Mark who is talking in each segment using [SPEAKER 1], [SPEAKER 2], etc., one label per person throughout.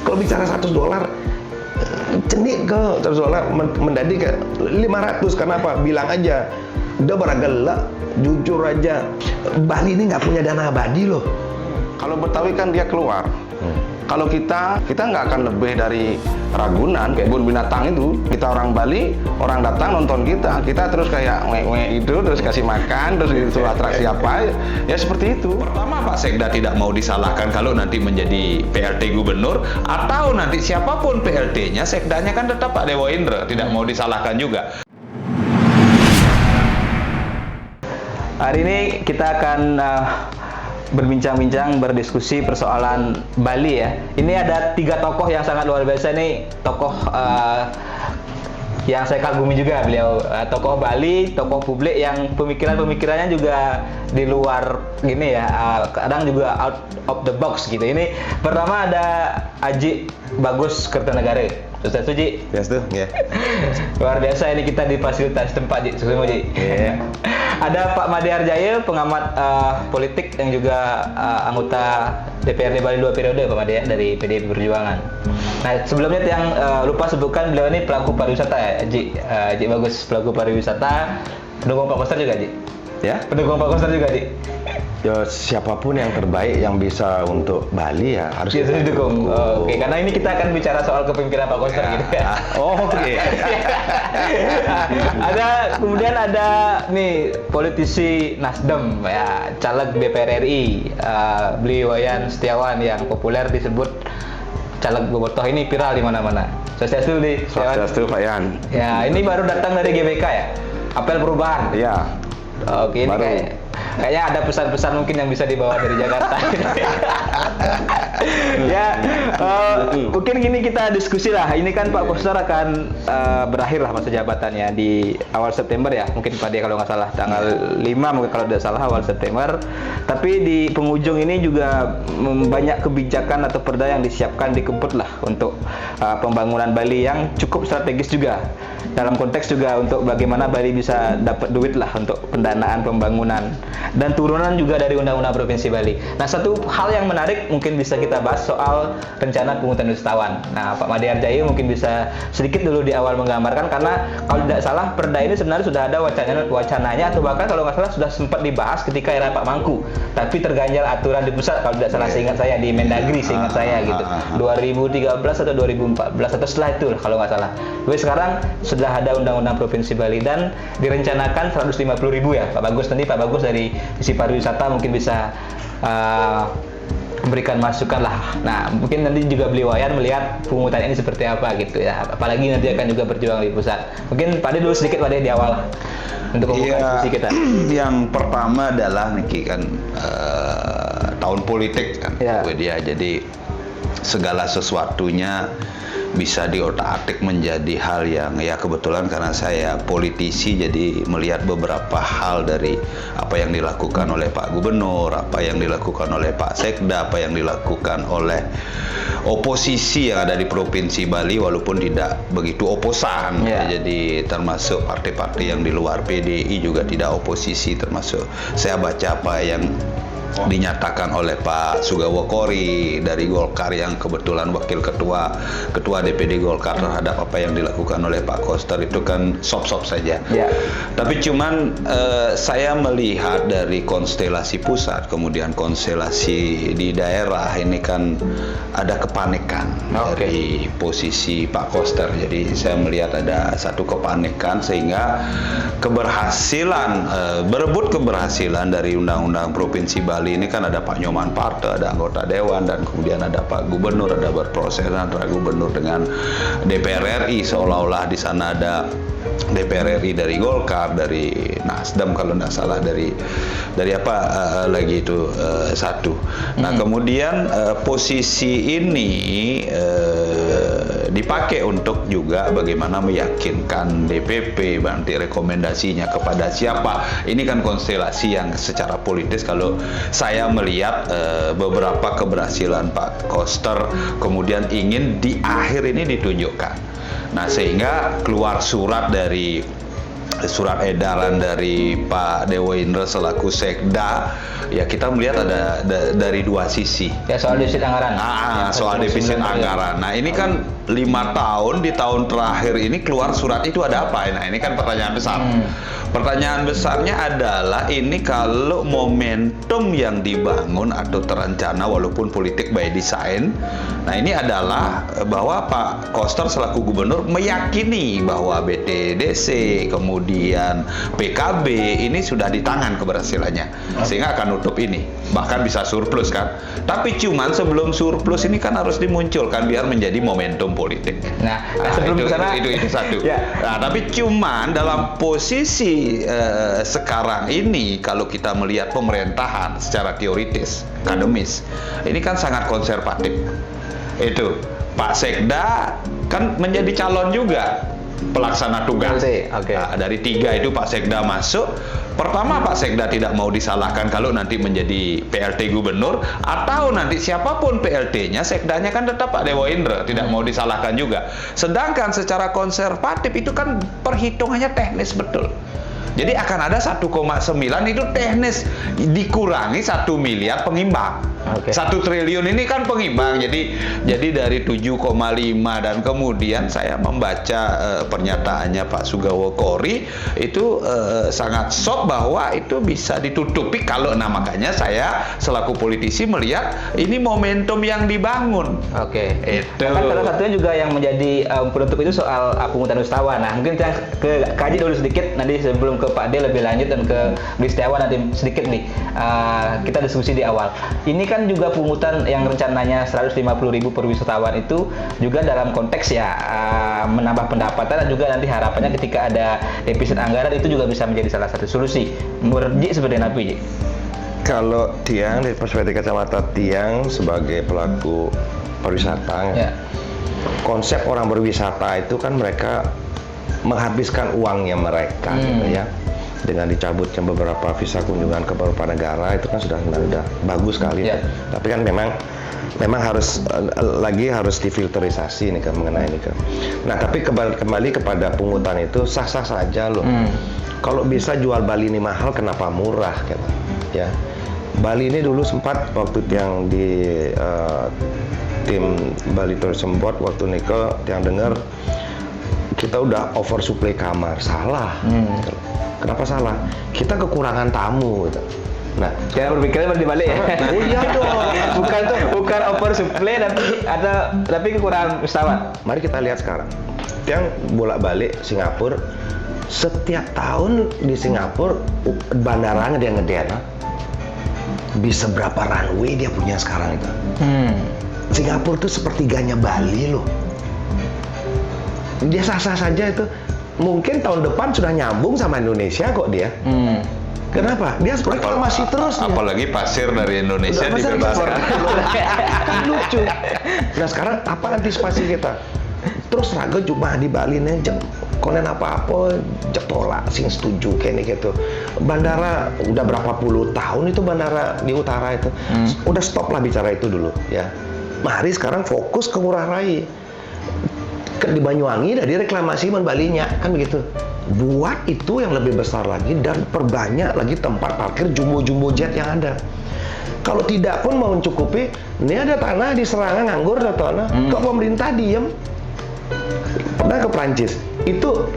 [SPEAKER 1] Kalau bicara $100, cenik ke $100, mendadik ke 500. Kenapa? Bilang aja, udah baragelak, jujur aja. Bali ini nggak punya dana abadi loh.
[SPEAKER 2] Kalau Betawi kan dia keluar. Kalau kita nggak akan lebih dari Ragunan, kebun binatang itu. Kita orang Bali, orang datang nonton kita terus kayak nge-nge itu, terus kasih makan, terus itu atraksi apa, ya seperti itu.
[SPEAKER 3] Pertama, Pak Sekda tidak mau disalahkan kalau nanti menjadi PLT gubernur, atau nanti siapapun PLT-nya, Sekdanya kan tetap Pak Dewa Indra, tidak mau disalahkan juga.
[SPEAKER 4] Hari ini kita akan berbincang-bincang, berdiskusi persoalan Bali ya. Ini ada 3 tokoh yang sangat luar biasa nih, tokoh yang saya kagumi juga beliau, tokoh Bali, tokoh publik yang pemikirannya juga di luar gini ya, kadang juga out of the box gitu. Ini pertama ada Aji Bagus Kertanegara. Ustaz Suji.
[SPEAKER 1] Yes tuh, ya.
[SPEAKER 4] Luar biasa ini kita di fasilitas tempat, Ji. Sukses, Ji.
[SPEAKER 1] Yeah.
[SPEAKER 4] Ada Pak Made Harjaya, pengamat politik yang juga anggota DPRD Bali 2 periode, Pak Made, dari PDIP Perjuangan. Nah, sebelumnya yang lupa sebutkan, beliau ini pelaku pariwisata ya, Ji Bagus, pelaku pariwisata, pendukung Pak Koster juga, Ji.
[SPEAKER 1] Ya,
[SPEAKER 4] Pendukung Pak Koster juga, Ji.
[SPEAKER 1] ya siapapun yang terbaik yang bisa untuk Bali ya harus
[SPEAKER 4] Kita dukung. Oke, karena ini kita akan bicara soal kepemimpinan Pak Koster gitu ya.
[SPEAKER 1] Oh, oke.
[SPEAKER 4] Kemudian ada nih politisi Nasdem ya, caleg DPR RI, beliau Wayan Setiawan yang populer disebut caleg Bobotoh, ini viral di mana-mana. Sukses nih,
[SPEAKER 1] Sukses Pak Yan.
[SPEAKER 4] Ya, ini baru datang dari GBK ya. Apel perubahan.
[SPEAKER 1] Iya.
[SPEAKER 4] Oke, ini kayaknya ada pesan-pesan mungkin yang bisa dibawa dari Jakarta. Ya, mungkin gini kita diskusi lah. Ini kan Pak Koster akan berakhir lah masa jabatannya di awal September ya. Mungkin Pak Dia kalau nggak salah tanggal 5, mungkin kalau tidak salah awal September. Tapi di penghujung ini juga banyak kebijakan atau perda yang disiapkan, dikebut lah untuk pembangunan Bali yang cukup strategis juga. Dalam konteks juga untuk bagaimana Bali bisa dapat duit lah untuk pendanaan pembangunan dan turunan juga dari Undang-Undang Provinsi Bali. Nah, satu hal yang menarik mungkin bisa kita bahas soal rencana pungutan wisatawan. Nah, Pak Made Harjaya mungkin bisa sedikit dulu di awal menggambarkan, karena kalau tidak salah perda ini sebenarnya sudah ada wacananya atau bahkan kalau nggak salah sudah sempat dibahas ketika era Pak Mangku, tapi terganjal aturan di pusat kalau tidak salah, seingat saya di Mendagri, seingat saya gitu, 2013 atau 2014 atau setelah itu kalau nggak salah. Jadi sekarang sudah ada Undang-Undang Provinsi Bali dan direncanakan 150.000 ya Pak Bagus. Nanti Pak Bagus dari sisi pariwisata mungkin bisa memberikan masukan lah. Nah, mungkin nanti juga beliau Wayan melihat pungutan ini seperti apa gitu ya. Apalagi nanti akan juga berjuang di pusat. Mungkin Pak De dulu sedikit, Pak De, di awal untuk membuka diskusi kita.
[SPEAKER 3] Yang pertama adalah Niki kan tahun politik kan,
[SPEAKER 4] Ya.
[SPEAKER 3] dia jadi segala sesuatunya bisa diotak-atik menjadi hal yang ya kebetulan karena saya politisi jadi melihat beberapa hal dari apa yang dilakukan oleh Pak Gubernur, apa yang dilakukan oleh Pak Sekda, apa yang dilakukan oleh oposisi yang ada di Provinsi Bali walaupun tidak begitu oposan.
[SPEAKER 4] Ya.
[SPEAKER 3] Jadi termasuk partai-partai yang di luar PDI juga tidak oposisi, termasuk saya baca apa yang dinyatakan oleh Pak Sugawo Kori dari Golkar yang kebetulan wakil ketua DPD Golkar terhadap apa yang dilakukan oleh Pak Koster itu kan sop-sop saja.
[SPEAKER 4] Ya.
[SPEAKER 3] Tapi cuman saya melihat dari konstelasi pusat kemudian konstelasi di daerah ini kan ada kepanikan dari posisi Pak Koster. Jadi saya melihat ada satu kepanikan sehingga keberhasilan berebut keberhasilan dari Undang-Undang Provinsi Bali ini kan ada Pak Nyoman Parte, ada anggota dewan, dan kemudian ada Pak Gubernur, ada berproses antara gubernur dengan DPR RI, seolah-olah di sana ada DPR RI dari Golkar, dari Nasdem kalau tidak salah, dari apa lagi itu satu. Nah kemudian posisi ini dipakai untuk juga bagaimana meyakinkan DPP nanti rekomendasinya kepada siapa. Ini kan konstelasi yang secara politis kalau saya melihat beberapa keberhasilan Pak Koster kemudian ingin di akhir ini ditunjukkan. Nah sehingga keluar surat dari surat edaran dari Pak Dewa Indra selaku Sekda, ya kita melihat ada dari dua sisi.
[SPEAKER 4] Ya soal defisit anggaran.
[SPEAKER 3] Soal defisit anggaran. Nah ini kan 5 tahun, di tahun terakhir ini keluar surat itu ada apa? Nah ini kan pertanyaan besar. Pertanyaan besarnya adalah ini kalau momentum yang dibangun atau terencana walaupun politik by design, nah ini adalah bahwa Pak Koster selaku gubernur meyakini bahwa BTDC kemudian PKB ini sudah di tangan keberhasilannya, sehingga akan nutup ini, bahkan bisa surplus kan. Tapi cuman sebelum surplus ini kan harus dimunculkan biar menjadi momentum politik.
[SPEAKER 4] Nah sebelum
[SPEAKER 3] itu,
[SPEAKER 4] kesana
[SPEAKER 3] itu satu.
[SPEAKER 4] Ya.
[SPEAKER 3] Nah, tapi cuman dalam posisi sekarang ini kalau kita melihat pemerintahan secara teoritis, akademis, ini kan sangat konservatif. Itu Pak Sekda kan menjadi calon juga pelaksana tugas.
[SPEAKER 4] Oke.
[SPEAKER 3] Nah, dari 3 itu Pak Sekda masuk. Pertama Pak Sekda tidak mau disalahkan kalau nanti menjadi PLT gubernur, atau nanti siapapun PLT-nya, Sekdanya kan tetap Pak Dewa Indra, tidak mau disalahkan juga. Sedangkan secara konservatif itu kan perhitungannya teknis betul. Jadi akan ada 1,9 itu teknis, dikurangi 1 miliar pengimbang. 1 triliun ini kan pengimbang. Jadi dari 7,5, dan kemudian saya membaca pernyataannya Pak Sugawo Kori itu sangat shock bahwa itu bisa ditutupi kalau, nah makanya saya selaku politisi melihat ini momentum yang dibangun.
[SPEAKER 4] Oke.
[SPEAKER 3] Itu.
[SPEAKER 4] Kan salah satunya juga yang menjadi penutup itu soal pungutan Setiawan. Nah mungkin kita kaji dulu sedikit, nanti sebelum ke Pak D lebih lanjut dan ke Bli Setiawan nanti sedikit nih kita diskusi di awal. Ini kan juga pungutan yang rencananya 150.000 per wisatawan itu juga dalam konteks ya menambah pendapatan, dan juga nanti harapannya ketika ada defisit anggaran itu juga bisa menjadi salah satu solusi. Menurut Ji seperti apa Ji?
[SPEAKER 1] Kalau Tiang, dari perspektif kacamata Tiang sebagai pelaku pariwisata,
[SPEAKER 4] Ya.
[SPEAKER 1] konsep orang berwisata itu kan mereka menghabiskan uangnya mereka gitu ya, dengan dicabutnya beberapa visa kunjungan ke beberapa negara, itu kan sudah bagus sekali.
[SPEAKER 4] Ya.
[SPEAKER 1] Tapi kan memang harus harus difilterisasi nih kan mengenai ini kan. Nah tapi kembali kepada pungutan itu sah-sah saja loh. Kalau bisa jual Bali ini mahal, kenapa murah gitu ya. Bali ini dulu sempat waktu yang di tim Bali Tourism Board waktu Niko yang dengar kita udah oversupply kamar, salah. Kenapa salah? Kita kekurangan tamu gitu. Nah,
[SPEAKER 4] Cara berpikirnya berbalik ya.
[SPEAKER 1] oh iya dong.
[SPEAKER 4] bukan oversupply, tapi kekurangan wisatawan.
[SPEAKER 1] Mari kita lihat sekarang. Yang bolak-balik Singapura, setiap tahun di Singapura bandaranya dia ngedean. Bisa berapa runway dia punya sekarang itu? Singapura tuh sepertiganya Bali loh. Dia sah-sah saja itu. Mungkin tahun depan sudah nyambung sama Indonesia kok dia. Kenapa? Dia reklamasi terus.
[SPEAKER 3] Apalagi pasir dari Indonesia dibebaskan.
[SPEAKER 1] Kan lucu. Nah sekarang apa antisipasi kita? Terus raga cuma di Bali nih, konen apa-apa, jetola sing setuju kayak gitu. Bandara udah berapa puluh tahun itu bandara di utara itu. Udah stop lah bicara itu dulu ya. Mari sekarang fokus ke Ngurah Rai. Di Banyuwangi dari reklamasi Balinya kan begitu. Buat itu yang lebih besar lagi dan perbanyak lagi tempat parkir jumbo jet yang ada. Kalau tidak pun mau mencukupi, ini ada tanah di Serangan nganggur, ada tanah. Kok pemerintah diem? Pernah ke Perancis itu,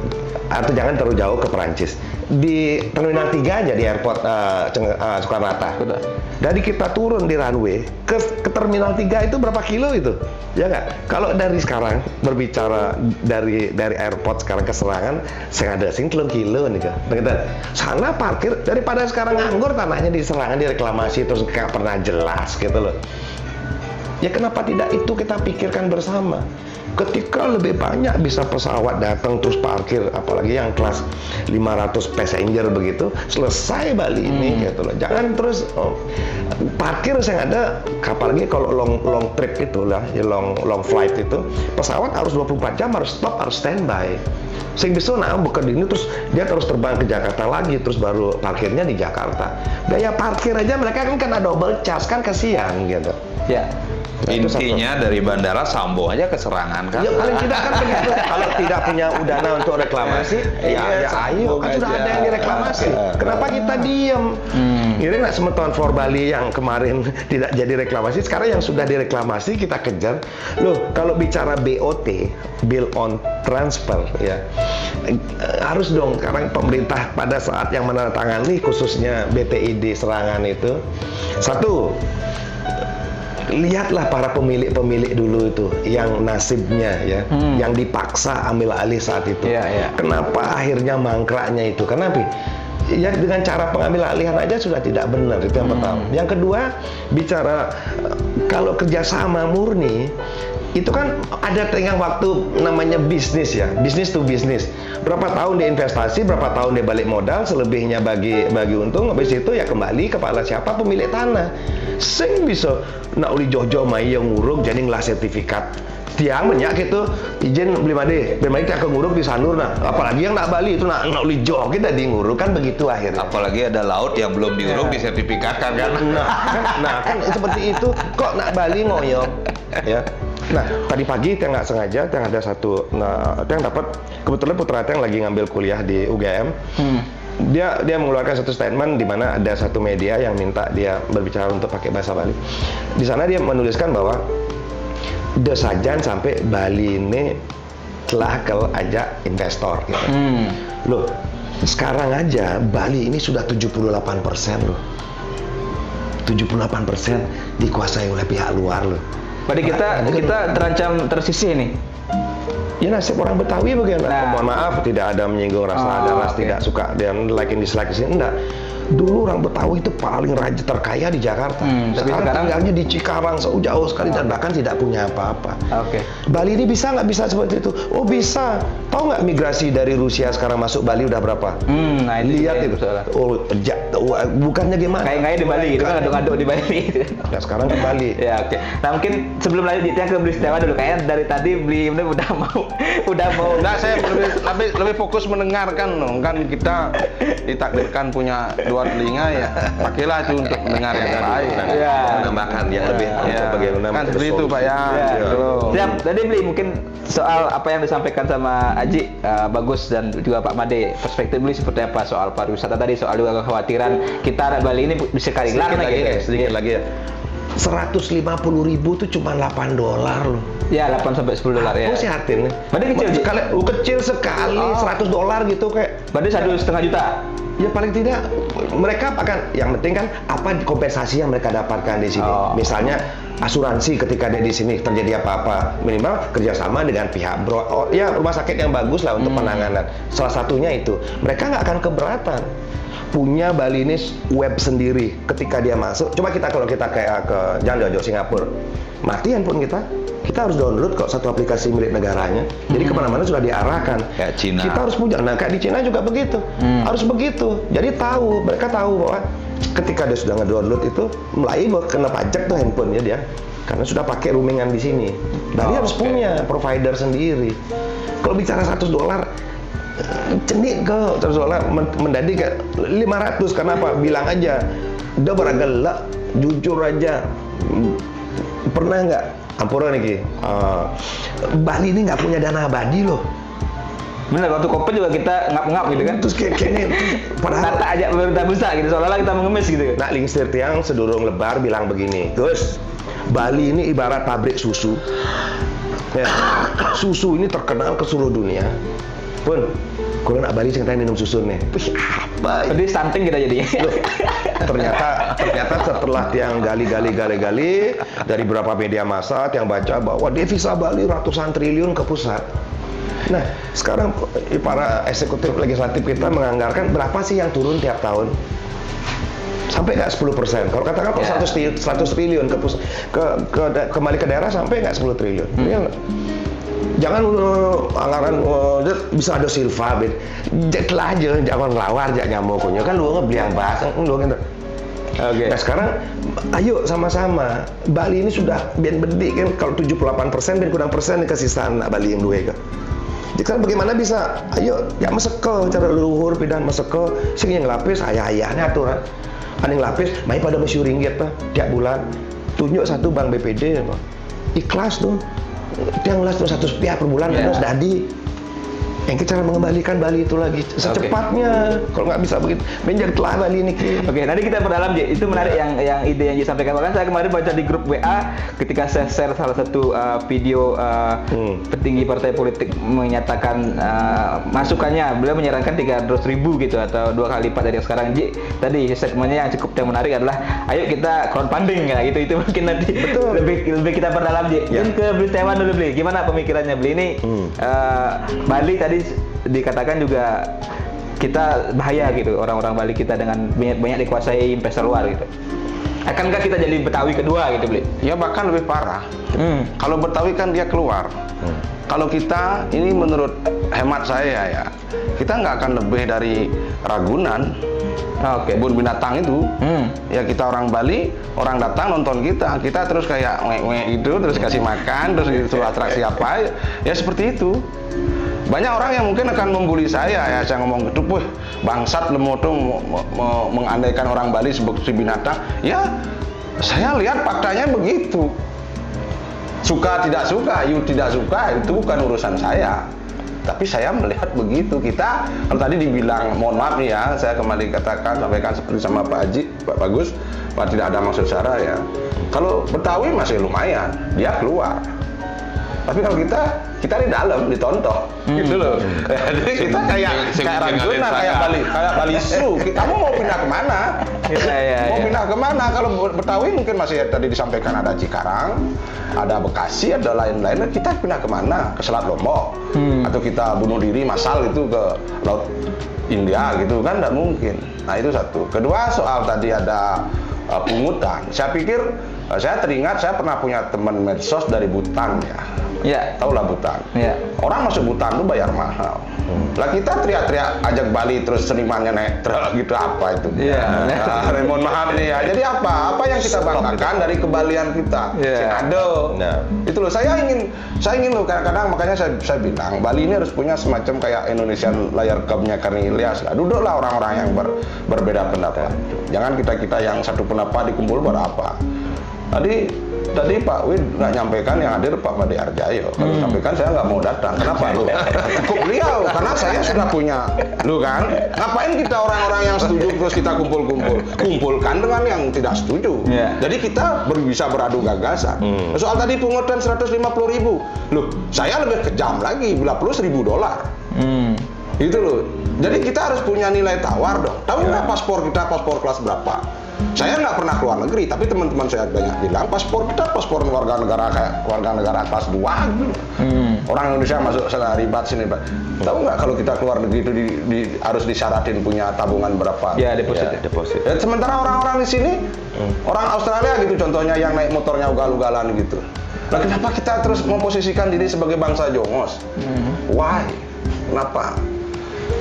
[SPEAKER 1] atau jangan terlalu jauh ke Perancis, di Terminal 3 aja di airport Soekarno-Hatta. Dari kita turun di runway ke Terminal 3 itu berapa kilo itu? Ya nggak? Kalau dari sekarang berbicara dari airport sekarang ke Serangan, saya ada sing 3 kilo nih kan. Sana parkir daripada sekarang nganggur tanahnya di Serangan direklamasi terus nggak pernah jelas gitu loh. Ya kenapa tidak itu kita pikirkan bersama? Ketika lebih banyak bisa pesawat datang terus parkir, apalagi yang kelas 500 passenger begitu, selesai Bali ini gitu loh. Jangan terus parkir yang ada, apalagi kalau long trip itu lah, ya long flight itu, pesawat harus 24 jam harus stop, harus standby. Sehingga bisa bukan ini terus dia terus terbang ke Jakarta lagi, terus baru parkirnya di Jakarta. Biaya parkir aja mereka kan kena double charge, kan kasihan gitu.
[SPEAKER 4] Ya.
[SPEAKER 1] Nah, itu satu.
[SPEAKER 3] Intinya dari bandara Sambo aja keserangan kan?
[SPEAKER 1] Ya paling tidak kan begitu. Kalau tidak punya dana untuk reklamasi, ya ayo kan sudah ada yang direklamasi. Kenapa kita diem? Ini nggak semeton for Bali yang kemarin tidak jadi reklamasi, sekarang yang sudah direklamasi kita kejar. Loh, kalau bicara BOT, bill on transfer, ya harus dong. Sekarang pemerintah pada saat yang menandatangani khususnya BPID Serangan itu, satu, lihatlah para pemilik-pemilik dulu itu yang nasibnya ya, yang dipaksa ambil alih saat itu. Kenapa akhirnya mangkraknya itu? Kenapa? Ya dengan cara pengambil alihan aja sudah tidak benar, itu yang pertama. Yang kedua, bicara kalau kerjasama murni itu kan ada tenggang waktu namanya bisnis ya, bisnis to bisnis. Berapa tahun dia investasi, berapa tahun dia balik modal, selebihnya bagi untung, habis itu ya kembali kepada siapa pemilik tanah. Sing bisa nak uli jojo mai yang nguruk jadi ngelah sertifikat. Tiang banyak gitu izin beli made tiang ke nguruk di Sanur, nah apalagi yang nak Bali itu nak uli jojo kita di nguruk kan begitu akhirnya.
[SPEAKER 3] Apalagi ada laut yang belum diuruk disertifikatkan kan?
[SPEAKER 1] Nah kan seperti itu kok nak Bali ngoyong ya. Nah, tadi pagi Tiang nggak sengaja, Tiang ada satu, Tiang dapat, kebetulan putra Tiang lagi ngambil kuliah di UGM. Dia mengeluarkan satu statement di mana ada satu media yang minta dia berbicara untuk pakai bahasa Bali. Di sana dia menuliskan bahwa desajan sampai Bali ini telah ajak investor. Gitu. Loh, sekarang aja Bali ini sudah 78% loh. 78% dikuasai oleh pihak luar loh.
[SPEAKER 4] Berarti kita terancam tersisih nih.
[SPEAKER 1] Ya nasib orang Betawi bagaimana? Mohon maaf tidak ada menyinggung rasa ada ras tidak suka dan like and dislike di sini, enggak. Dulu orang Betawi itu paling raja terkaya di Jakarta. Sekarang tinggalnya di Cikarang jauh sekali dan bahkan tidak punya apa-apa. Bali ini bisa nggak bisa seperti itu? Oh bisa. Tahu nggak migrasi dari Rusia sekarang masuk Bali udah berapa?
[SPEAKER 4] Nah itu
[SPEAKER 1] lihat itu. Oh bukannya gimana?
[SPEAKER 4] Kayak di Bali gitu kan, aduk-aduk di Bali.
[SPEAKER 1] Ya sekarang ke Bali.
[SPEAKER 4] Ya oke. Nah mungkin sebelum lanjut kita ke Beli Setiawan dulu. Kayaknya dari tadi Beli udah mau.
[SPEAKER 2] Nah, saya lebih fokus mendengarkan loh. Kan kita ditakdirkan punya dua telinga ya, pakailah itu untuk mendengar yang baik.
[SPEAKER 3] Menambahkan yang lebih
[SPEAKER 2] sebagai kan seperti itu Pak ya.
[SPEAKER 4] Siap. Tadi Beli mungkin soal apa yang disampaikan sama Aji bagus dan juga Pak Made, perspektif Beli seperti apa soal pariwisata tadi, soal juga kekhawatiran kita anak Bali ini bisa kali
[SPEAKER 1] sedikit lagi ya. 150.000 itu cuma $8 loh.
[SPEAKER 4] Ya, 8 sampai $10 ya.
[SPEAKER 1] Aku sihatin.
[SPEAKER 4] Berarti kecil
[SPEAKER 1] kecil sekali, $100 gitu kayak.
[SPEAKER 4] Berarti 1,5 juta.
[SPEAKER 1] Ya paling tidak mereka akan, yang penting kan apa kompensasi yang mereka dapatkan di sini. Misalnya asuransi ketika dia di sini terjadi apa-apa, minimal kerjasama dengan pihak ya rumah sakit yang bagus lah untuk penanganan. Salah satunya itu mereka nggak akan keberatan. Punya Balinis web sendiri ketika dia masuk. Coba kalau kita kayak ke Janjojo Singapura, mati handphone kita harus download kok satu aplikasi milik negaranya. Jadi kemana-mana sudah diarahkan.
[SPEAKER 3] Kayak Cina.
[SPEAKER 1] Kita harus punya. Nah kayak di Cina juga begitu. Harus begitu. Jadi mereka tahu bahwa ketika dia sudah ngedownload itu mulai kena pajak tuh handphonenya dia, karena sudah pakai roamingan di sini. Bali harus punya provider sendiri. Kalau bicara $100 cenik ke $100 mendadi ke 500. Kenapa? Bilang aja udah beragelak jujur aja. Pernah nggak ampura nih Bali ini nggak punya dana abadi loh.
[SPEAKER 4] Bener, waktu Covid juga kita ngap-ngap gitu kan.
[SPEAKER 1] Terus kayaknya padahal
[SPEAKER 4] kata aja pemerintah besar gitu, seolah-olah kita mengemis gitu.
[SPEAKER 1] Nak Lingsir Tiang sedurung lebar bilang begini, Gus, Bali ini ibarat pabrik susu. Ya, susu ini terkenal ke seluruh dunia. Pun, kalau nak Bali saya minum susu nih. Apa?
[SPEAKER 4] Jadi stunting kita jadinya.
[SPEAKER 1] Ternyata setelah Tiang gali dari beberapa media massa, Tiang baca bahwa devisa Bali ratusan triliun ke pusat. Nah, sekarang para eksekutif legislatif kita menganggarkan berapa sih yang turun tiap tahun? Sampai nggak 10%. Kalau katakan 100 triliun kembali ke daerah sampai nggak 10 triliun. Jangan anggaran bisa ada silva bet. Jetlah aja jangan lawar jak nyamukunya kan lu ngebeli yang bahas lu gitu. Nah sekarang ayo sama-sama Bali ini sudah biar bedik kan kalau 78% dan kurang persen kesisaan Bali yang dua kan. Jadi kan bagaimana bisa ayo ya meseke cara luhur pidan meseke sing yang lapis ayah-ayahnya aturan. Aning lapis main pada $10 tiap bulan. tunjuk satu bank BPD, ikhlas tuh, yang las tuh 100 rupiah per bulan, terus dadi. Yang kita cara mengembalikan Bali itu lagi secepatnya. Kalau nggak bisa begitu, menjadi telah Bali ini.
[SPEAKER 4] Oke, nanti kita perdalam, Ji. Itu menarik yang ide yang disampaikan. Bahkan saya kemarin baca di grup WA ketika saya share salah satu video petinggi partai politik menyatakan masukannya. Beliau menyarankan 300.000 gitu atau 2 kali lipat dari yang sekarang. Ji, tadi statementnya yang cukup menarik adalah ayo kita crowdfunding ya gitu. Itu mungkin nanti lebih kita perdalam, Ji. Dan ke Beli Setiawan dulu, Beli. Gimana pemikirannya Beli ini? Bali tadi dikatakan juga kita bahaya gitu, orang-orang Bali kita dengan banyak dikuasai investor luar gitu. Akankah kita jadi Betawi kedua gitu, Beli?
[SPEAKER 2] Ya bahkan lebih parah. Kalau Betawi kan dia keluar. Kalau kita ini menurut hemat saya ya, kita nggak akan lebih dari Ragunan. Kebun binatang itu, ya kita orang Bali, orang datang nonton kita terus kayak itu, terus kasih makan, terus disuruh atraksi apa, ya seperti itu. Banyak orang yang mungkin akan membuli saya ngomong gitu, wih bangsat lemotong mengandaikan orang Bali sebagai binatang. Ya, saya lihat faktanya begitu. Suka tidak suka, you tidak suka, itu bukan urusan saya. Tapi saya melihat begitu. Kita, kalau tadi dibilang, mohon maaf nih ya, saya kembali sampaikan seperti sama Pak Haji, Pak Bagus, Pak tidak ada maksud sara ya. Kalau Betawi masih lumayan, dia keluar. Tapi kalau kita di dalam ditonton, gitu loh. Jadi kita kayak Ragunan, kayak Bali Zoo. Kamu mau pindah kemana? Mau pindah kemana? Kalau Betawi mungkin masih tadi disampaikan ada Cikarang, ada Bekasi, ada lain-lain. Kita pindah kemana? Ke Selat Lombok, atau kita bunuh diri massal itu ke Laut India gitu kan? Nggak mungkin. Nah itu satu. Kedua soal tadi ada pungutan. Saya pikir saya teringat saya pernah punya teman medsos dari Butan ya.
[SPEAKER 4] Ya,
[SPEAKER 2] tahulah Butan.
[SPEAKER 4] Ya.
[SPEAKER 2] Orang masuk Butan tuh bayar mahal. Lah kita teriak-teriak ajak Bali terus senimannya netral gitu apa itu?
[SPEAKER 4] Iya.
[SPEAKER 2] Mohon maaf nih ya. Jadi apa? Apa yang kita banggakan dari kebalian kita? Sinado. Itu loh. Saya ingin loh kadang-kadang makanya saya bilang Bali ini harus punya semacam kayak Indonesian layar cupnya Karni Ilyas. Duduklah orang-orang yang berbeda pendapat. Jangan kita yang satu pendapat dikumpul berapa? Tadi Pak Wid nggak nyampaikan, yang hadir Pak Made Arjayo. Kalau nyampaikan saya nggak mau datang. Kenapa lu? Cukup beliau, karena saya sudah punya. Lu kan? Ngapain kita orang-orang yang setuju terus kita kumpulkan dengan yang tidak setuju. Jadi kita bisa beradu gagasan. Soal tadi pungutan 150.000. Loh, saya lebih kejam lagi, bila perlu $1.000. Gitu loh. Jadi kita harus punya nilai tawar dong. Tahu nggak paspor kita paspor kelas berapa? Saya nggak pernah keluar negeri, tapi teman-teman saya banyak bilang paspor kita paspor warga negara kelas 2 gitu. Orang Indonesia masuk sana ribet sini, Pak. Tahu nggak kalau kita keluar negeri itu harus disyaratin punya tabungan berapa?
[SPEAKER 4] Ya, deposit.
[SPEAKER 2] Ya, sementara orang-orang di sini, orang Australia gitu contohnya yang naik motornya ugal-ugalan gitu. Nah, kenapa kita terus memposisikan diri sebagai bangsa jongos? Why? Kenapa?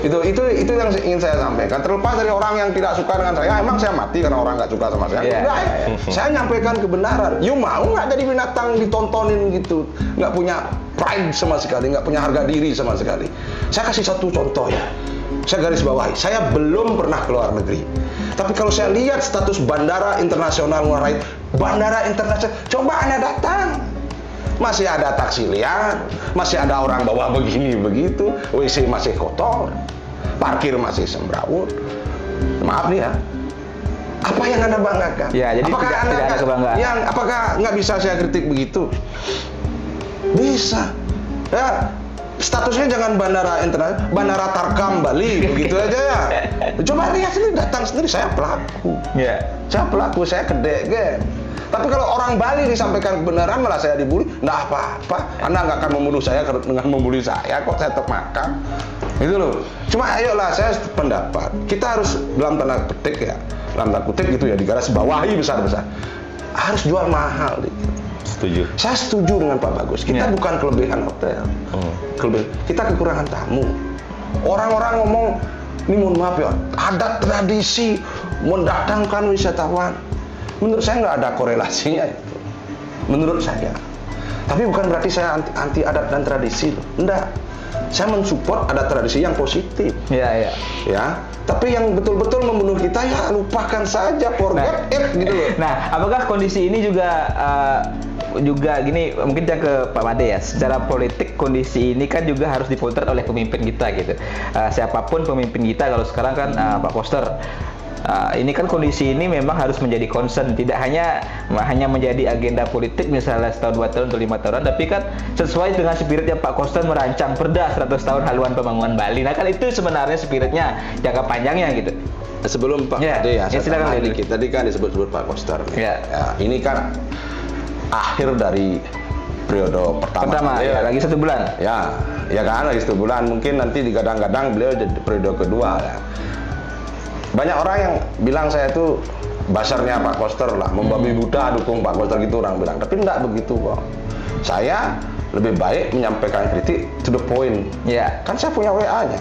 [SPEAKER 2] Itu yang ingin saya sampaikan. Terlepas dari orang yang tidak suka dengan saya, emang saya mati karena orang nggak suka sama saya. Saya nyampaikan kebenaran. You mau nggak jadi binatang ditontonin gitu, nggak punya pride sama sekali, nggak punya harga diri sama sekali. Saya kasih satu contoh ya. Saya garis bawahi, saya belum pernah keluar negeri. Tapi kalau saya lihat status bandara internasional Ngurah Rai, bandara internasional, coba Anda datang. Masih ada taksi liar, masih ada orang bawa begini begitu, WC masih kotor, parkir masih semrawut. Maaf nih ya, apa yang Anda banggakan?
[SPEAKER 4] Ya, jadi
[SPEAKER 2] apakah
[SPEAKER 4] tidak ada kebanggaan.
[SPEAKER 2] Apakah nggak bisa saya kritik begitu? Bisa. Ya, statusnya jangan bandara internasional, bandara Tarkam Bali begitu aja ya. Coba lihat sendiri, datang sendiri, saya pelaku. Saya pelaku, saya kedek. Tapi kalau orang Bali disampaikan kebenaran malah saya dibully, nggak apa-apa. Anda nggak akan membunuh saya dengan membuli saya, kok saya tetap makan. Itu loh. Cuma ayolah, saya pendapat kita harus dalam tanda petik ya, dalam tanda kutip gitu ya, digaris bawahi besar-besar. Harus jual mahal.
[SPEAKER 3] Setuju.
[SPEAKER 2] Saya setuju dengan Pak Bagus. Kita bukan kelebihan hotel, kita kekurangan tamu. Orang-orang ngomong, ini mohon maaf ya, adat tradisi mendatangkan wisatawan. Menurut saya nggak ada korelasinya itu. Menurut saya. Tapi bukan berarti saya anti adat dan tradisi loh. Enggak. saya mensupport ada tradisi yang positif.
[SPEAKER 4] Iya.
[SPEAKER 2] Ya, tapi yang betul-betul membunuh kita ya lupakan saja, forget it gitu loh.
[SPEAKER 4] Nah, apakah kondisi ini juga gini, mungkin saya ke Pak Made ya, secara politik kondisi ini kan juga harus dipotret oleh pemimpin kita gitu. Siapapun pemimpin kita, kalau sekarang kan Pak Koster, ini kan kondisi ini memang harus menjadi concern, tidak hanya menjadi agenda politik misalnya setahun, 2 tahun, atau 5 tahunan, tapi kan sesuai dengan spiritnya Pak Koster merancang Perda 100 tahun haluan pembangunan Bali. Nah kan itu sebenarnya spiritnya jangka panjangnya gitu.
[SPEAKER 2] Sebelum Pak
[SPEAKER 4] Ya,
[SPEAKER 2] Ade saya
[SPEAKER 4] silakan,
[SPEAKER 2] tambah
[SPEAKER 4] Ade.
[SPEAKER 2] dikit. Tadi kan disebut-sebut Pak Koster.
[SPEAKER 4] Ya.
[SPEAKER 2] Ini kan akhir dari periode pertama.
[SPEAKER 4] Ya, lagi 1 bulan.
[SPEAKER 2] Ya kan, lagi 1 bulan. Mungkin nanti digadang-gadang beliau jadi periode kedua. Ya. Banyak orang yang bilang saya itu basarnya Pak Koster lah, membabi buta dukung Pak Koster gitu orang bilang. Tapi enggak begitu kok. Saya lebih baik menyampaikan kritik to the point.
[SPEAKER 4] Ya.
[SPEAKER 2] Kan saya punya WA-nya.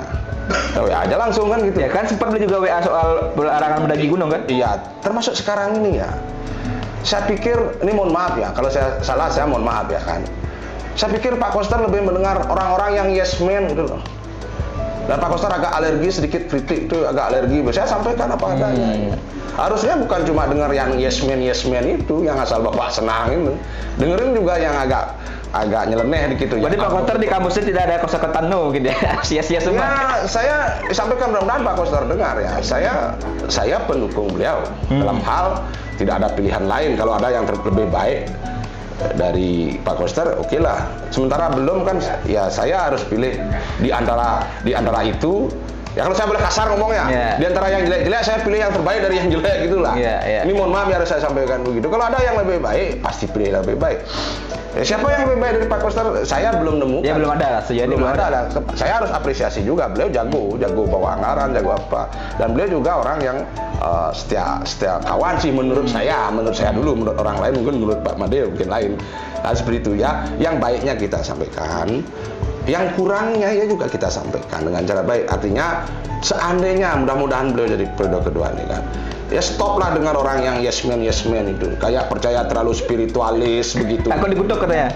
[SPEAKER 2] WA aja langsung kan gitu.
[SPEAKER 4] Ya kan sempat beli juga WA soal larangan mendaki gunung kan?
[SPEAKER 2] Iya, termasuk sekarang ini ya. Saya pikir, ini mohon maaf ya, kalau saya salah saya mohon maaf ya kan. Saya pikir Pak Koster lebih mendengar orang-orang yang yes man gitu loh. Dan Pak Koster agak alergi sedikit kritik itu, agak alergi. Saya sampaikan apa adanya. Harusnya bukan cuma dengar yang yes man itu, yang asal bapak senang itu. Dengerin juga yang agak nyeleneh gitu.
[SPEAKER 4] Berarti Pak Koster di kamusnya tidak ada kosakata no gitu ya? Sia-sia semua.
[SPEAKER 2] Ya, saya sampaikan mudah-mudahan Pak Koster dengar ya. Saya pendukung beliau dalam hal tidak ada pilihan lain. Kalau ada yang lebih baik dari Pak Koster, oke lah. Sementara belum kan, ya saya harus pilih di antara itu. Ya kalau saya boleh kasar ngomongnya, di antara yang jelek-jelek saya pilih yang terbaik dari yang jelek gitulah. Ini mohon maaf ya harus saya sampaikan begitu. Kalau ada yang lebih baik, pasti pilih yang lebih baik. Ya, siapa yang lebih baik dari Pak Koster? Saya belum nemu.
[SPEAKER 4] Ya belum ada lah, sejauh
[SPEAKER 2] belum ada. Saya harus apresiasi juga. Beliau jago bawa anggaran, jago apa. Dan beliau juga orang yang setia kawan sih menurut saya dulu, menurut orang lain mungkin, menurut Pak Made mungkin lain. Nah, seperti itu ya. Yang baiknya kita sampaikan, yang kurangnya ya juga kita sampaikan dengan cara baik. Artinya seandainya mudah-mudahan beliau jadi periode kedua ini kan, ya stoplah dengan orang yang yes man itu, kayak percaya terlalu spiritualis begitu.
[SPEAKER 4] Takut dikutuk katanya.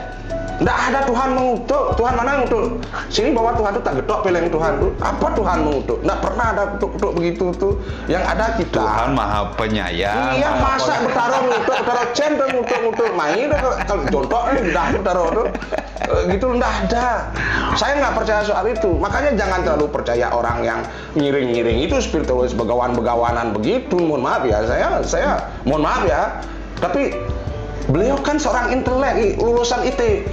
[SPEAKER 2] Nggak ada Tuhan mengutuk. Tuhan mana yang mengutuk? Sini bahwa Tuhan itu tak getok peleng Tuhan tuh. Apa Tuhan mengutuk? Nggak pernah ada kutuk begitu tuh. Yang ada kita.
[SPEAKER 3] Tuhan Maha Penyayang.
[SPEAKER 2] Iya, masa bertaruh centang ngutuk. Main kalau contoh udah bertaruh tuh. Gitu nggak ada. Saya nggak percaya soal itu. Makanya jangan terlalu percaya orang yang ngiring-ngiring itu spiritualis begawan-begawanan begitu. Mohon maaf ya, saya mohon maaf ya. Tapi beliau kan seorang intelek, lulusan IT.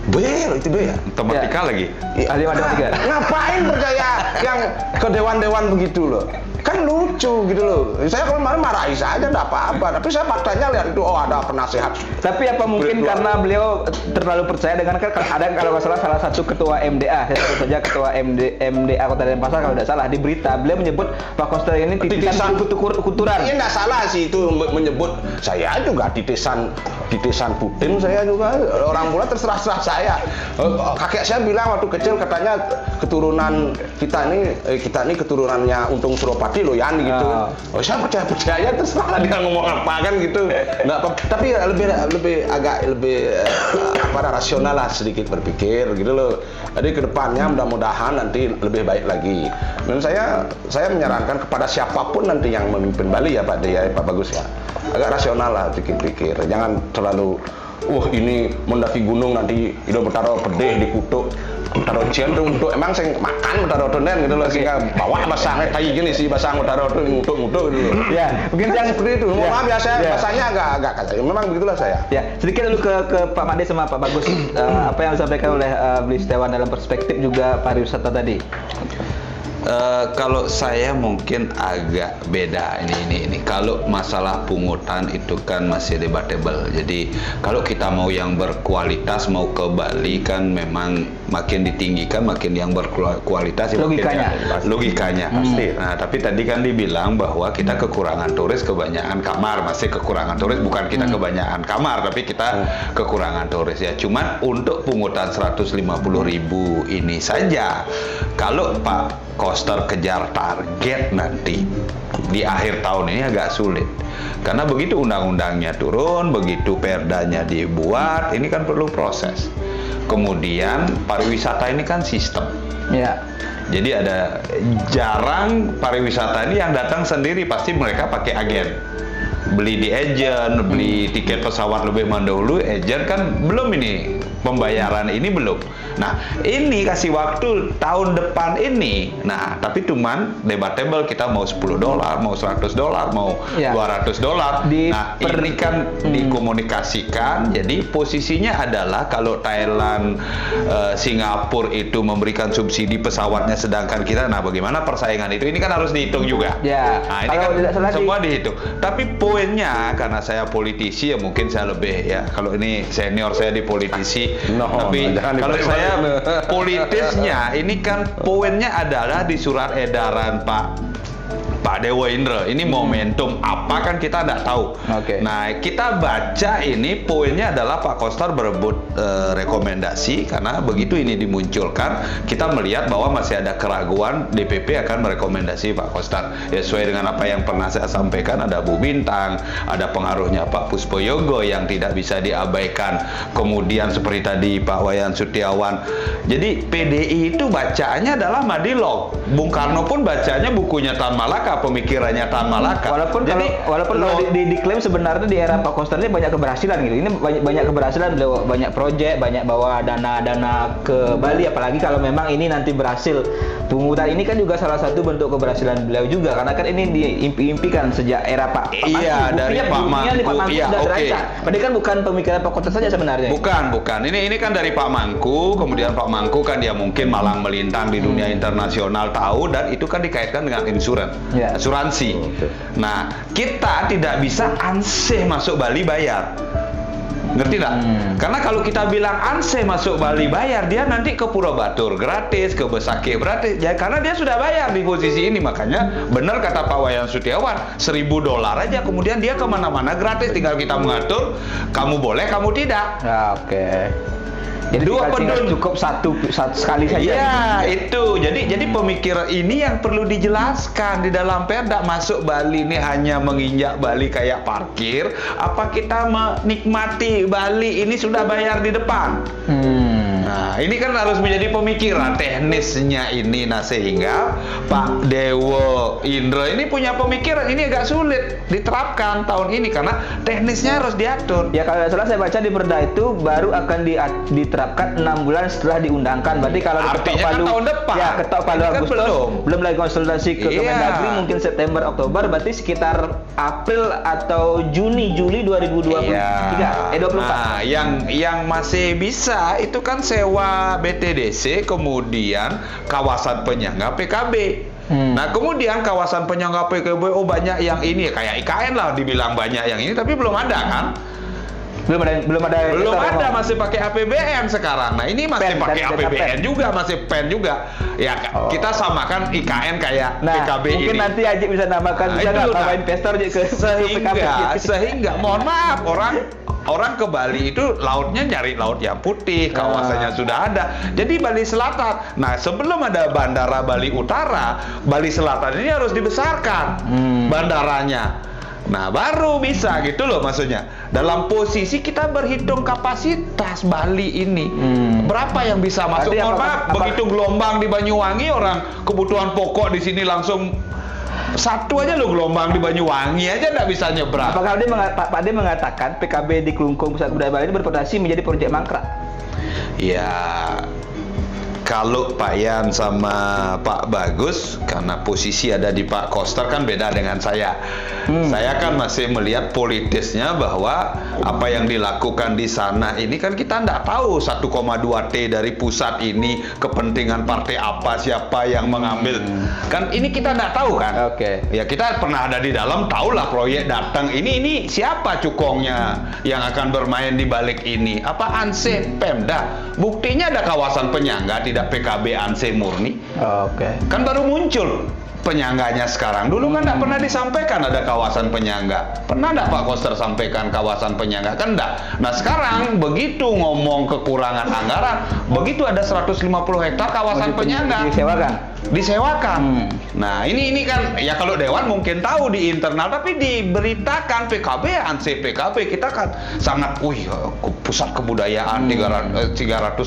[SPEAKER 2] B ya.
[SPEAKER 3] Matematika lagi.
[SPEAKER 4] Ahli matematika.
[SPEAKER 2] Ngapain percaya yang ke dewan-dewan begitu loh? Kan lucu gitu loh. Saya kemarin marahi saja enggak apa-apa, tapi saya faktanya lihat itu ada penasehat.
[SPEAKER 4] Tapi apa mungkin karena beliau terlalu percaya dengan kan ada kalau nggak salah satu ketua MDA, saya sebut saja ketua MDA Kota Denpasar kalau tidak salah, di berita beliau menyebut Pak Koster ini titisan kuturan.
[SPEAKER 2] Iya enggak salah sih itu menyebut. Saya juga titisan Putin, saya juga orang pula terserah saya. Kakek saya bilang waktu kecil katanya keturunan kita ini keturunannya Untung Suropati loh Yan gitu. Saya percaya terserah dia ngomong apa kan gitu. Nggak apa, tapi lebih rasional lah sedikit berpikir gitu loh. Jadi kedepannya mudah-mudahan nanti lebih baik lagi. Dan saya menyarankan kepada siapapun nanti yang memimpin Bali ya Pak Dea, Pak Bagus ya, agak rasional lah pikir-pikir. Jangan terlalu ini mendaki gunung nanti itu bertaruh pedih dikutuk, bertaruh cian tuh untuk emang saya makan bertaruh tunen gitu loh, sehingga bawa basangnya kayak gini sih, basang bertaruh tuh ngutuk gitu loh.
[SPEAKER 4] Ya mungkin yang
[SPEAKER 2] seperti itu. Mohon maaf ya, saya bahasanya agak kasar. Memang begitulah saya.
[SPEAKER 4] Ya sedikit dulu ke Pak Made sama Pak Bagus. Apa yang disampaikan oleh Beli Setiawan dalam perspektif juga pariwisata tadi.
[SPEAKER 3] Kalau saya mungkin agak beda ini. Kalau masalah pungutan itu kan masih debatable. Jadi kalau kita mau yang berkualitas, mau ke Bali kan memang makin ditinggikan, makin yang berkualitas. Logikanya pasti. Nah, tapi tadi kan dibilang bahwa kita kekurangan turis, kebanyakan kamar. Masih kekurangan turis, bukan kita kebanyakan kamar, tapi kita kekurangan turis ya. Cuman untuk pungutan 150.000 ini saja, kalau Pak Koster kejar target nanti di akhir tahun ini agak sulit, karena begitu undang-undangnya turun, begitu perdanya dibuat, ini kan perlu proses. Kemudian pariwisata ini kan sistem.
[SPEAKER 4] Ya.
[SPEAKER 3] Jadi ada jarang pariwisata ini yang datang sendiri, pasti mereka pakai agen. Beli di agent, beli tiket pesawat lebih mendahulu, agent kan belum ini pembayaran ini belum. Nah, ini kasih waktu tahun depan ini. Nah, tapi cuman debatable, kita mau $10, mau $100, mau
[SPEAKER 4] Ya.
[SPEAKER 3] $200. Nah, ini kan dikomunikasikan. Jadi posisinya adalah kalau Thailand, Singapura itu memberikan subsidi pesawatnya, sedangkan kita, nah bagaimana persaingan itu? Ini kan harus dihitung juga.
[SPEAKER 4] Ya.
[SPEAKER 3] Nah, ini
[SPEAKER 4] Kalau
[SPEAKER 3] kan
[SPEAKER 4] tidak salah
[SPEAKER 3] semua dihitung. Tapi poinnya, karena saya politisi ya mungkin saya lebih ya, kalau ini senior saya di politisi, tapi
[SPEAKER 2] jangan
[SPEAKER 3] kalau
[SPEAKER 2] dibalik-balik.
[SPEAKER 3] saya politisnya, ini kan poinnya adalah di surat edaran Pak Dewa Indra. Ini momentum apa kan kita tidak tahu.
[SPEAKER 4] Oke.
[SPEAKER 3] Nah, kita baca ini poinnya adalah Pak Koster berebut rekomendasi, karena begitu ini dimunculkan, kita melihat bahwa masih ada keraguan DPP akan merekomendasi Pak Koster. Ya, sesuai dengan apa yang pernah saya sampaikan, ada Bu Bintang, ada pengaruhnya Pak Puspoyogo yang tidak bisa diabaikan. Kemudian seperti tadi Pak Wayan Setiawan. Jadi PDI itu bacaannya adalah Madilog. Bung Karno pun bacanya bukunya Tan Malaka, pemikirannya Tan Malaka.
[SPEAKER 4] Walaupun kalau diklaim sebenarnya di era Pak Koster ini banyak keberhasilan gitu. Ini banyak keberhasilan, beliau banyak proyek, banyak bawa dana ke Bali, apalagi kalau memang ini nanti berhasil. Pungutan ini kan juga salah satu bentuk keberhasilan beliau juga, karena kan ini diimpi-impikan sejak era Pak Mangku.
[SPEAKER 3] Iya, dari Pak Mangku. Iya,
[SPEAKER 4] sudah
[SPEAKER 3] oke.
[SPEAKER 4] dirancang. Padahal kan bukan pemikiran Pak Koster saja sebenarnya.
[SPEAKER 3] Bukan. Ini kan dari Pak Mangku. Kemudian Pak Mangku kan dia mungkin malang melintang di dunia internasional tahu, dan itu kan dikaitkan dengan
[SPEAKER 4] Ya.
[SPEAKER 3] asuransi. Nah, kita tidak bisa ansih masuk Bali bayar. Ngerti nggak? Karena kalau kita bilang ansih masuk Bali bayar, dia nanti ke Pura Batur gratis, ke Besakih gratis. Ya, karena dia sudah bayar di posisi ini. Makanya benar kata Pak Wayan Setiawan, $1.000 aja, kemudian dia kemana-mana gratis. Tinggal kita mengatur, kamu boleh, kamu tidak.
[SPEAKER 4] Ya, oke. Jadi
[SPEAKER 3] Dua
[SPEAKER 4] tinggal
[SPEAKER 3] pedun.
[SPEAKER 4] cukup satu sekali saja.
[SPEAKER 3] Iya, itu. Jadi pemikiran ini yang perlu dijelaskan di dalam Perda. Masuk Bali ini hanya menginjak Bali kayak parkir, apa kita menikmati Bali ini sudah bayar di depan? Nah, ini kan harus menjadi pemikiran teknisnya ini. Nah, sehingga Pak Dewa Indra ini punya pemikiran ini agak sulit diterapkan tahun ini karena teknisnya harus diatur.
[SPEAKER 4] Ya, kalau tidak salah saya baca di Perda itu baru akan diterapkan 6 bulan setelah diundangkan. Berarti kalau
[SPEAKER 3] Artinya kan tahun depan.
[SPEAKER 4] Ya, ketok Palu
[SPEAKER 3] Ini kan
[SPEAKER 4] Agustus, belum lagi konsultasi ke
[SPEAKER 3] Iya.
[SPEAKER 4] Kemendagri, mungkin September Oktober, berarti sekitar April atau Juni Juli 2023. 24.
[SPEAKER 3] Nah, yang masih bisa itu kan sewa BTDC, kemudian kawasan penyangga PKB. Nah, kemudian kawasan penyangga PKB, banyak yang ini, kayak IKN lah dibilang banyak yang ini, tapi belum ada kan?
[SPEAKER 4] Belum ada,
[SPEAKER 3] Masih pakai APBN sekarang. Nah, ini masih
[SPEAKER 4] PEN,
[SPEAKER 3] pakai
[SPEAKER 4] dan
[SPEAKER 3] APBN
[SPEAKER 4] PEN.
[SPEAKER 3] juga, masih PEN juga. Ya, kita samakan IKN kayak
[SPEAKER 4] Nah,
[SPEAKER 3] PKB
[SPEAKER 4] mungkin
[SPEAKER 3] ini.
[SPEAKER 4] nanti Ajik bisa namakan,
[SPEAKER 3] Nah,
[SPEAKER 4] bisa
[SPEAKER 3] itu,
[SPEAKER 4] nggak
[SPEAKER 3] nah.
[SPEAKER 4] tambah investor ke PKB.
[SPEAKER 3] sehingga mohon maaf, orang ke Bali itu lautnya nyari laut yang putih, kawasannya sudah ada. Jadi Bali Selatan. Nah, sebelum ada bandara Bali Utara, Bali Selatan ini harus dibesarkan bandaranya. Nah, baru bisa gitu loh maksudnya. Dalam posisi kita berhitung kapasitas Bali ini. Berapa yang bisa masuk?
[SPEAKER 4] Berarti
[SPEAKER 3] Mohon maaf, begitu gelombang di Banyuwangi, orang kebutuhan pokok di sini langsung satu aja loh, gelombang di Banyuwangi aja nggak bisa nyebrang.
[SPEAKER 4] Apakah Pak De mengatakan PKB di Kelungkung Pusat Budaya Bali ini berpotensi menjadi proyek mangkrak?
[SPEAKER 3] Ya, kalau Pak Yan sama Pak Bagus, karena posisi ada di Pak Koster kan beda dengan saya. Saya kan masih melihat politisnya bahwa apa yang dilakukan di sana ini kan kita nggak tahu 1,2 T dari pusat ini kepentingan partai apa, siapa yang mengambil. Kan ini kita nggak tahu kan.
[SPEAKER 4] Oke.
[SPEAKER 3] Ya, kita pernah ada di dalam, tahulah proyek datang. Ini siapa cukongnya yang akan bermain di balik ini? Apa ANSE, Pemda? Buktinya ada kawasan penyangga, tidak PKB ANSE murni.
[SPEAKER 4] Oke.
[SPEAKER 3] Kan baru muncul penyangganya sekarang. Dulu kan nggak pernah disampaikan ada kawasan penyangga. Pernah nggak Pak Koster sampaikan kawasan penyangga? Kan nggak. Nah, sekarang begitu ngomong kekurangan anggaran, begitu ada 150 hektar kawasan penyangga.
[SPEAKER 4] Disewakan.
[SPEAKER 3] disewakan. Nah, ini kan ya kalau Dewan mungkin tahu di internal, tapi diberitakan PKB ANSI PKB kita kan sangat pusat kebudayaan 300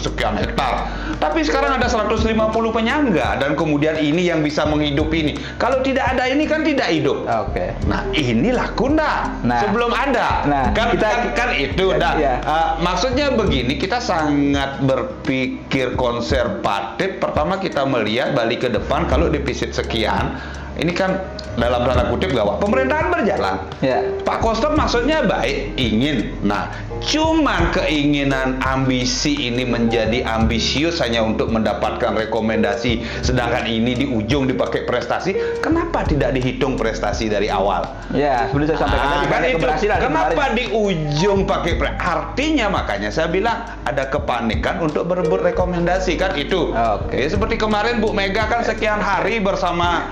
[SPEAKER 3] sekian hektar. Tapi sekarang ada 150 penyangga dan kemudian ini yang bisa menghidupi ini. Kalau tidak ada ini kan tidak hidup.
[SPEAKER 4] Oke.
[SPEAKER 3] Nah, inilah Kunda.
[SPEAKER 4] Nah.
[SPEAKER 3] Sebelum ada.
[SPEAKER 4] Nah,
[SPEAKER 3] kan itu dah.
[SPEAKER 4] Iya.
[SPEAKER 3] Maksudnya begini, kita sangat berpikir konservatif. Pertama kita melihat balik ke depan, kalau defisit sekian, ini kan dalam tanda kutip gawat. Pemerintahan berjalan.
[SPEAKER 4] Ya.
[SPEAKER 3] Pak Koster maksudnya baik, ingin. Nah, cuman keinginan ambisi ini menjadi ambisius hanya untuk mendapatkan rekomendasi, sedangkan ini di ujung dipakai prestasi. Kenapa tidak dihitung prestasi dari awal?
[SPEAKER 4] Ya, sebelum saya sampaikan tadi
[SPEAKER 3] Kan
[SPEAKER 4] ada
[SPEAKER 3] itu.
[SPEAKER 4] keberhasilan
[SPEAKER 3] Kenapa
[SPEAKER 4] kemarin.
[SPEAKER 3] di ujung pakai artinya, makanya saya bilang ada kepanikan untuk berebut rekomendasi kan itu.
[SPEAKER 4] Oke.
[SPEAKER 3] Ya, seperti kemarin Bu Mega kan sekian hari bersama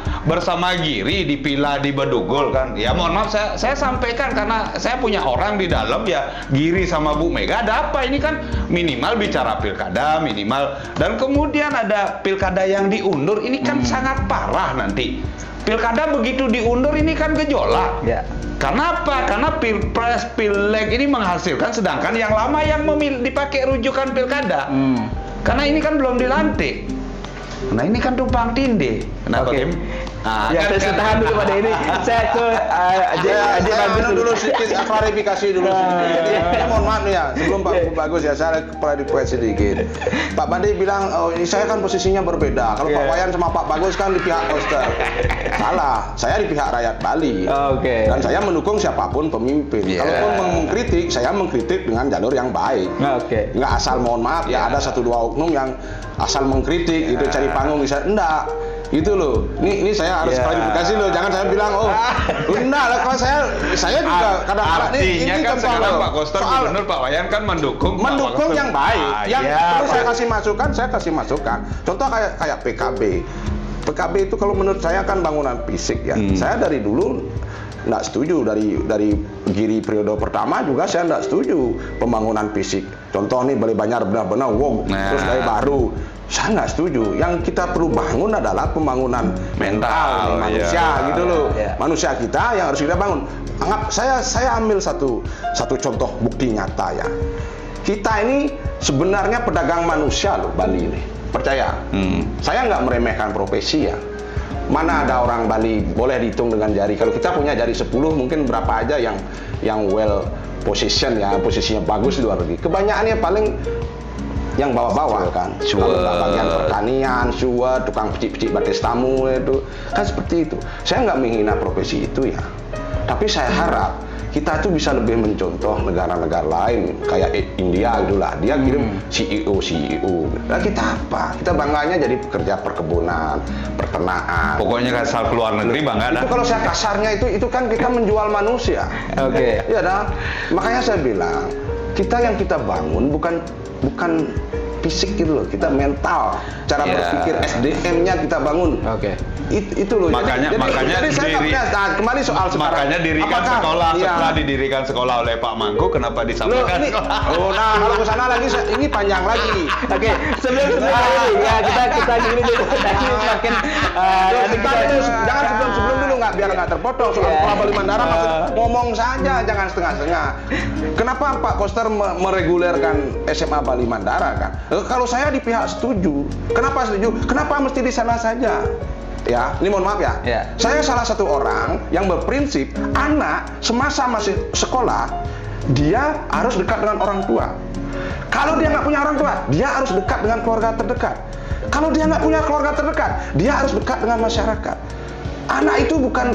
[SPEAKER 3] Giri di Pila di Bedugul kan. Ya mohon maaf saya sampaikan karena saya punya orang di dalam ya, Giri sama Bu Mega ada apa ini kan, minimal bicara pilkada minimal, dan kemudian ada pilkada yang diundur ini kan sangat parah nanti. Pilkada begitu diundur ini kan gejolak.
[SPEAKER 4] Ya.
[SPEAKER 3] Karena apa? Karena pilpres, pileg ini menghasilkan, sedangkan yang lama yang dipakai rujukan pilkada. Karena ini kan belum dilantik. Nah ini kan tumpang tindih. Kenapa,
[SPEAKER 4] Oke.
[SPEAKER 3] Kim? Nah,
[SPEAKER 4] Ya, saya tahan dulu pada ini. Saya ke Aji
[SPEAKER 2] Saya
[SPEAKER 4] Bagus
[SPEAKER 2] dulu sedikit klarifikasi dulu sedikit. Jadi, mohon maaf nih ya, sebelum Pak Bagus ya, saya klarifikasi sedikit. Pak Bandi bilang, oh ini saya kan posisinya berbeda. Kalau Pak Wayan sama Pak Bagus kan di pihak Koster. Salah, saya di pihak rakyat Bali.
[SPEAKER 4] Oke.
[SPEAKER 2] Dan saya mendukung siapapun pemimpin. Kalaupun mengkritik, saya mengkritik dengan jalur yang baik.
[SPEAKER 4] Oke.
[SPEAKER 2] Nggak asal mohon maaf ya ada 1-2 oknum yang asal mengkritik itu cari panggung bisa enggak. Itu loh. Ini saya harus klarifikasi loh. Jangan saya bilang enggak lah, kalau saya juga kadang-kadang
[SPEAKER 3] artinya kan
[SPEAKER 2] contoh
[SPEAKER 3] sekarang
[SPEAKER 2] loh.
[SPEAKER 3] Pak Koster
[SPEAKER 2] Soal
[SPEAKER 3] Gubernur Pak Wayan kan mendukung Pak
[SPEAKER 2] mendukung
[SPEAKER 3] Koster.
[SPEAKER 2] yang baik. Yang perlu saya kasih masukan, saya kasih masukan. Contoh kayak PKB. PKB itu kalau menurut saya kan bangunan fisik ya. Saya dari dulu nggak setuju, dari Giri periode pertama juga saya nggak setuju pembangunan fisik. Contoh nih Balai Banjar benar-benar terus dari baru. Saya nggak setuju. Yang kita perlu bangun adalah pembangunan mental manusia gitu loh. Manusia kita yang harus kita bangun. Anggap saya ambil satu contoh bukti nyata ya. Kita ini sebenarnya pedagang manusia loh Bali ini. Percaya. Saya nggak meremehkan profesi ya. Mana ada orang Bali boleh dihitung dengan jari. Kalau kita punya jari 10 mungkin berapa aja yang well position ya, posisinya bagus di luar negeri. Kebanyakannya paling yang bawah-bawah kan, bagian pertanian, suat, tukang picik-picik batis tamu itu kan seperti itu. Saya nggak menghina profesi itu ya, tapi saya harap kita itu bisa lebih mencontoh negara-negara lain kayak India itulah, dia kirim CEO. Nah kita apa? Kita bangganya jadi pekerja perkebunan, peternakan.
[SPEAKER 3] Pokoknya kan asal keluar negeri bangga dah.
[SPEAKER 2] Itu kalau saya kasarnya itu kan kita menjual manusia.
[SPEAKER 4] Oke.
[SPEAKER 2] Iya dah. Makanya saya bilang kita yang kita bangun bukan fisik gitu loh, kita mental, cara berpikir SDM-nya kita bangun.
[SPEAKER 4] Oke.
[SPEAKER 2] Itu loh.
[SPEAKER 3] Makanya
[SPEAKER 2] saya kembali soal sekarang.
[SPEAKER 3] Makanya dirikan sekolah setelah didirikan sekolah oleh Pak Mangku, kenapa disampaikan sekolah?
[SPEAKER 2] Nah kalau ke sana lagi ini panjang lagi.
[SPEAKER 4] Oke, sebelum ini ya kita gini dulu tadi makin
[SPEAKER 2] jangan sebelum dulu biar nggak terpotong soal Sekolah Bali Mandara, maksud ngomong saja jangan setengah-setengah. Kenapa Pak Koster meregulerkan SMA Bali Mandara kan? Kalau saya di pihak setuju. Kenapa setuju? Kenapa mesti di sana saja? Ya, ini mohon maaf ya. Saya salah satu orang yang berprinsip anak semasa masih sekolah dia harus dekat dengan orang tua. Kalau dia nggak punya orang tua, dia harus dekat dengan keluarga terdekat. Kalau dia nggak punya keluarga terdekat, dia harus dekat dengan masyarakat. Anak itu bukan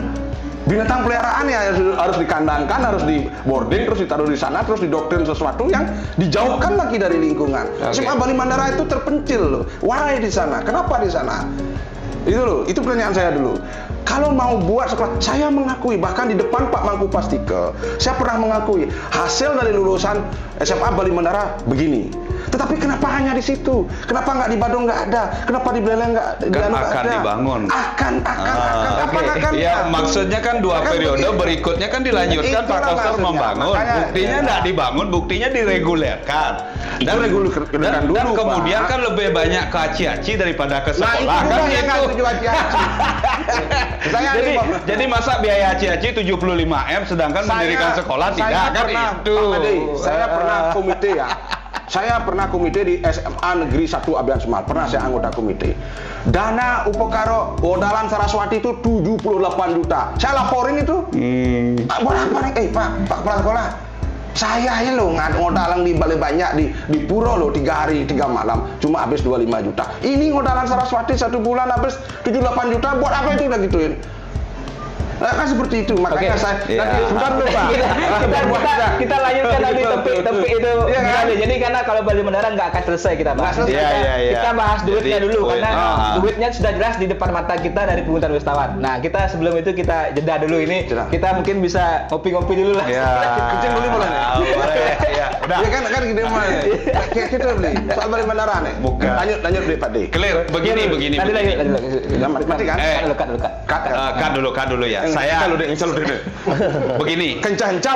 [SPEAKER 2] binatang peliharaan ya, harus dikandangkan, harus di boarding, terus ditaruh di sana, terus didoktrin sesuatu yang dijauhkan lagi dari lingkungan. SMA Bali Mandara itu terpencil loh. Why di sana? Kenapa di sana? Itu loh, itu pertanyaan saya dulu. Kalau mau buat sekolah, saya mengakui bahkan di depan Pak Mangku Pastike, saya pernah mengakui hasil dari lulusan SMA Bali Mandara begini. Tetapi kenapa hanya di situ? Kenapa nggak di Badung nggak ada? Kenapa di Beleleng nggak
[SPEAKER 3] Kan
[SPEAKER 2] nggak
[SPEAKER 3] akan
[SPEAKER 2] ada?
[SPEAKER 3] dibangun.
[SPEAKER 2] Akan. Apa akan?
[SPEAKER 3] Ya maksudnya kan 2
[SPEAKER 2] Kan
[SPEAKER 3] periode
[SPEAKER 2] begitu.
[SPEAKER 3] berikutnya kan dilanjutkan Pak
[SPEAKER 2] Itulah
[SPEAKER 3] Koster
[SPEAKER 2] maksudnya.
[SPEAKER 3] membangun.
[SPEAKER 2] Makanya,
[SPEAKER 3] Buktinya
[SPEAKER 2] ya.
[SPEAKER 3] nggak dibangun, buktinya diregulerkan.
[SPEAKER 2] Itu regulerkan
[SPEAKER 3] dan
[SPEAKER 2] dulu,
[SPEAKER 3] kemudian
[SPEAKER 2] Pak.
[SPEAKER 3] kan lebih banyak ke aci-aci daripada ke
[SPEAKER 2] Nah,
[SPEAKER 3] sekolah
[SPEAKER 2] itu
[SPEAKER 3] kan
[SPEAKER 2] juga yang nggak
[SPEAKER 3] gitu.
[SPEAKER 2] setuju hati-hati. Saya
[SPEAKER 3] Jadi masa biaya aci-aci 75M sedangkan mendirikan sekolah tidak kan
[SPEAKER 2] pernah,
[SPEAKER 3] itu.
[SPEAKER 2] Pak Ade, saya pernah komite ya. Saya pernah komite di SMA Negeri 1 Abian Semal. Pernah saya anggota komite. Dana Upekaro Odalan Saraswati itu 78 juta. Saya laporin itu. Buat apa nih? Pak kepala sekolah. Saya ini loh ngodalan di balik banyak di Puro loh 3 hari 3 malam cuma habis 25 juta. Ini ngodalan Saraswati 1 bulan habis 78 juta. Buat apa itu udah gituin? Nah, kan seperti itu, makanya
[SPEAKER 4] Oke.
[SPEAKER 2] saya
[SPEAKER 3] Ya.
[SPEAKER 2] nanti sebentar dulu Pak.
[SPEAKER 4] kita lanjutkan nanti
[SPEAKER 2] Betul,
[SPEAKER 4] topik
[SPEAKER 2] betul.
[SPEAKER 4] itu.
[SPEAKER 2] Iya kan?
[SPEAKER 4] Jadi karena kalau Bali Menara nggak akan selesai kita bahas.
[SPEAKER 2] Nggak selesai.
[SPEAKER 4] Kita-
[SPEAKER 3] Iya.
[SPEAKER 4] Kita bahas duitnya
[SPEAKER 3] Jadi,
[SPEAKER 4] dulu
[SPEAKER 3] poin-
[SPEAKER 4] karena
[SPEAKER 3] ah.
[SPEAKER 4] duitnya sudah jelas di depan mata kita dari pungutan wisatawan. Nah kita sebelum itu kita jeda dulu ini.
[SPEAKER 2] Jeda.
[SPEAKER 4] Kita mungkin bisa ngopi-ngopi dulu lah.
[SPEAKER 3] Ya.
[SPEAKER 2] Kencing dulu boleh nih?
[SPEAKER 3] Boleh. Ya, udah.
[SPEAKER 2] Ya kan gede mulai. Kayak kita beli soal Bali Menara nih.
[SPEAKER 3] Bukan.
[SPEAKER 2] Lanjut beli Pak D.
[SPEAKER 3] Clear. Begini.
[SPEAKER 4] Nanti lanjut.
[SPEAKER 2] Udah mati kan?
[SPEAKER 4] Dekat.
[SPEAKER 2] Cut.
[SPEAKER 3] Cut dulu ya. Saya
[SPEAKER 2] Ngecel lu deh.
[SPEAKER 3] begini.
[SPEAKER 2] Kencang-kencang.